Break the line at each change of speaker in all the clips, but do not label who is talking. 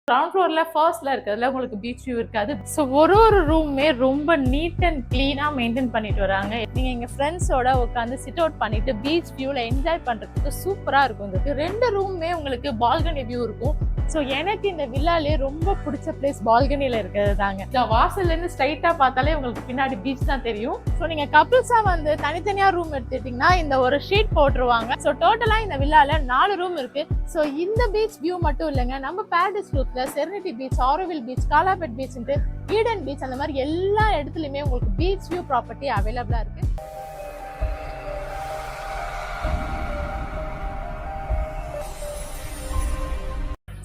Ground ஃப்ளோர்ல ஃபர்ஸ்ட்ல இருக்கிறதுல உங்களுக்கு பீச் வியூ இருக்காது. ஸோ ஒரு ரூமுமே ரொம்ப நீட் அண்ட் கிளீனா மெயின்டைன் பண்ணிட்டு வராங்க. நீங்க எங்க ஃப்ரெண்ட்ஸோட உட்காந்து சிட் அவுட் பண்ணிட்டு பீச் வியூல என்ஜாய் பண்றதுக்கு சூப்பரா இருக்கும். இதுக்கு 2 ரூமுமே உங்களுக்கு பால்கனி வியூ இருக்கும். ஸோ எனக்கு இந்த வில்லாலே ரொம்ப பிடிச்ச பிளேஸ் பால்கனியில இருக்கிறது தாங்க. இந்த வாசல்ல இருந்து ஸ்ட்ரைட்டா பார்த்தாலே உங்களுக்கு பின்னாடி பீச் தான் தெரியும். ஸோ நீங்க கப்பிள்ஸா வந்து தனித்தனியா ரூம் எடுத்துட்டீங்கன்னா இந்த ஒரு ஷீட் போட்டுருவாங்க. ஸோ டோட்டலா இந்த வில்லால 4 ரூம் இருக்கு. ஸோ இந்த பீச் வியூ மட்டும் இல்லைங்க, நம்ம பாரடைஸ் குரூப்ல serenity beach, Auroville beach, Kalapet beach, Eden beach, அந்த மாதிரி எல்லா இடத்துலயுமே உங்களுக்கு பீச் வியூ ப்ராப்பர்ட்டி அவைலபிளா இருக்கு.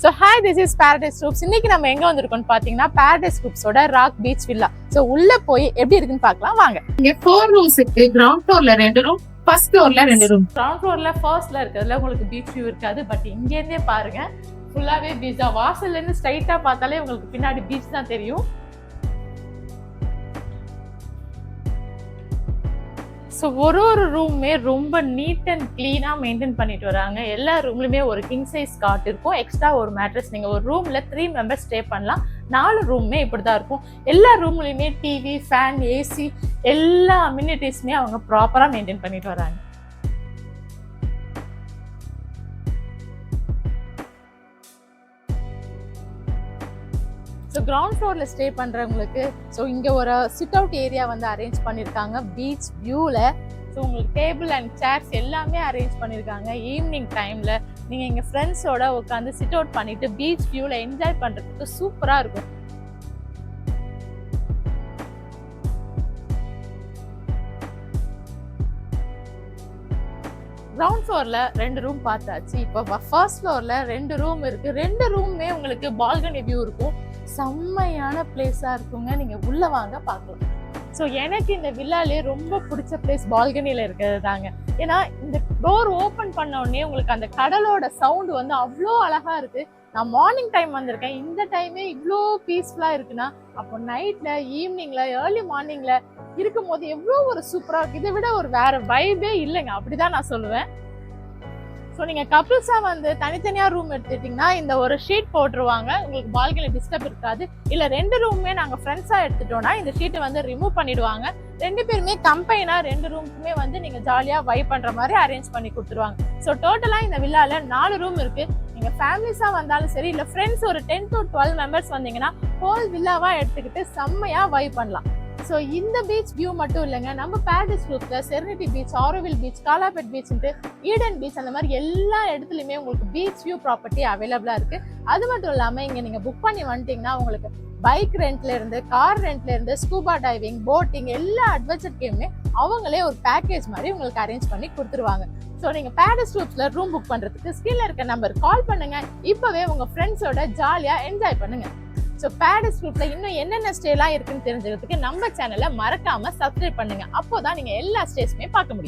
So hi, this is Paradise Groups. இன்னைக்கு நம்ம எங்க வந்திருக்கோம்னு பாத்தீங்கன்னா பாரடைஸ் குரூப்ஸோட ராக் பீச் வில்லா. ஸோ உள்ள போய் எப்படி இருக்குன்னு பார்க்கலாம் வாங்க.
இங்க 4 ரூம்ஸ் இருக்கு. கிரவுண்ட் ஃப்ளோர்ல 2 ரூம், ஃபர்ஸ்ட் ஃப்ளோர்ல 2 ரூம்.
கிரவுண்ட் ஃப்ளோர்ல ஃபர்ஸ்ட்ல இருக்கிறதுல உங்களுக்கு பீச் வியூ இருக்காது. பட் இங்க இருந்தே பாருங்க, ஃபுல்லாவே பீச் தான். வாசல்ல இருந்து ஸ்ட்ரைட்டா பார்த்தாலே உங்களுக்கு பின்னாடி பீச் தான் தெரியும். ஸோ ஒரு ரூமுமே ரொம்ப நீட் அண்ட் கிளீனா மெயின்டைன் பண்ணிட்டு வராங்க. எல்லா ரூம்லயுமே ஒரு கிங் சைஸ் காட் இருக்கும், எக்ஸ்ட்ரா ஒரு மேட்ரஸ். நீங்க ஒரு ரூம்ல 3 மெம்பர்ஸ் ஸ்டே பண்ணலாம். 4 ரூமுமே இப்படிதான் இருக்கும். எல்லா ரூம்லயுமே டிவி, ஃபேன், ஏசி, எல்லா அம்யூனிட்டிஸுமே அவங்க ப்ராப்பரா மெயின்டைன் பண்ணிட்டு வராங்க. ஸோ கிரவுண்ட் ஃப்ளோரில் ஸ்டே பண்ணுறவங்களுக்கு ஸோ இங்கே ஒரு சிட் அவுட் ஏரியா வந்து அரேஞ்ச் பண்ணியிருக்காங்க பீச் வியூவில். ஸோ உங்களுக்கு டேபிள் அண்ட் சேர்ஸ் எல்லாமே அரேஞ்ச் பண்ணியிருக்காங்க. ஈவினிங் டைமில் நீங்கள் எங்கள் ஃப்ரெண்ட்ஸோட உட்காந்து சிட் அவுட் பண்ணிவிட்டு பீச் வியூவில் என்ஜாய் பண்ணுறதுக்கு சூப்பராக இருக்கும். கிரவுண்ட் ஃப்ளோர்ல 2 ரூம் பார்த்தாச்சு. இப்போ ஃபர்ஸ்ட் ஃப்ளோர்ல 2 ரூம் இருக்கு. 2 ரூமுமே உங்களுக்கு பால்கனி வியூ இருக்கும். செம்மையான பிளேஸா இருக்குங்க. நீங்க உள்ள வாங்க பார்க்கலாம். ஸோ எனக்கு இந்த வில்லாலே ரொம்ப பிடிச்ச பிளேஸ் பால்கனியில இருக்கிறது தாங்க. ஏன்னா இந்த டோர் ஓப்பன் பண்ண உடனே உங்களுக்கு அந்த கடலோட சவுண்ட் வந்து அவ்வளோ அழகா இருக்கு. நான் மார்னிங் டைம் வந்திருக்கேன், இந்த டைமே இவ்வளோ பீஸ்ஃபுல்லா இருக்குன்னா அப்போ நைட்ல, ஈவினிங்ல, ஏர்லி மார்னிங்ல இருக்கும் போது எவ்வளோ ஒரு சூப்பரா இருக்கு. இதை விட ஒரு வேற வைபே இல்லைங்க, அப்படிதான் நான் சொல்லுவேன். ஸோ நீங்க கப்பிள்ஸா வந்து தனித்தனியா ரூம் எடுத்துட்டீங்கன்னா இந்த ஒரு ஷீட் போட்டுருவாங்க, உங்களுக்கு பால்கனி டிஸ்டர்ப் இருக்காது. இல்ல 2 ரூமுமே நாங்க ஃப்ரெண்ட்ஸா எடுத்துட்டோம்னா இந்த ஷீட்டை வந்து ரிமூவ் பண்ணிடுவாங்க. 2 பேருமே கம்பைனா 2 ரூமுக்குமே வந்து நீங்க ஜாலியா வைப் பண்ற மாதிரி அரேஞ்ச் பண்ணி கொடுத்துருவாங்க. ஸோ டோட்டலா இந்த வில்லால 4 ரூம் இருக்கு. நீங்க ஃபேமிலிஸா வந்தாலும் சரி, இல்ல ஃப்ரெண்ட்ஸ் ஒரு 10 to 12 மெம்பர்ஸ் வந்தீங்கன்னா ஹோல் வில்லாவா எடுத்துக்கிட்டு செம்மையா வைப் பண்ணலாம். ஸோ இந்த பீச் வியூ மட்டும் இல்லைங்க, நம்ம பாரடைஸ் குரூப்ல serenity beach, Auroville beach, Kalapet beach, Eden beach, அந்த மாதிரி எல்லா இடத்துலயுமே உங்களுக்கு பீச் வியூ ப்ராப்பர்ட்டி அவைலபிளா இருக்கு. அது மட்டும் இல்லாம இங்க நீங்க புக் பண்ணி வந்துட்டீங்கன்னா உங்களுக்கு பைக் ரெண்ட்ல இருந்து, கார் ரெண்ட்ல இருந்து, ஸ்கூபா டைவிங், போட்டிங், எல்லா அட்வென்ச்சர் கேமுமே அவங்களே ஒரு பேக்கேஜ் மாதிரி உங்களுக்கு அரேஞ்ச் பண்ணி கொடுத்துருவாங்க. ஸோ நீங்க பாரடைஸ் குரூப்ஸ்ல ரூம் புக் பண்றதுக்கு ஸ்கிரீன்ல இருக்க நம்பர் கால் பண்ணுங்க. இப்பவே உங்க ஃப்ரெண்ட்ஸோட ஜாலியா என்ஜாய் பண்ணுங்க. ஸோ பாரடைஸ் குரூப்ல இன்னும் என்னென்ன ஸ்டேலாம் இருக்குன்னு தெரிஞ்சுக்கிறதுக்கு நம்ம சேனலை மறக்காம சப்ஸ்கிரைப் பண்ணுங்க. அப்போதான் நீங்க எல்லா ஸ்டேஸுமே பார்க்க முடியும்.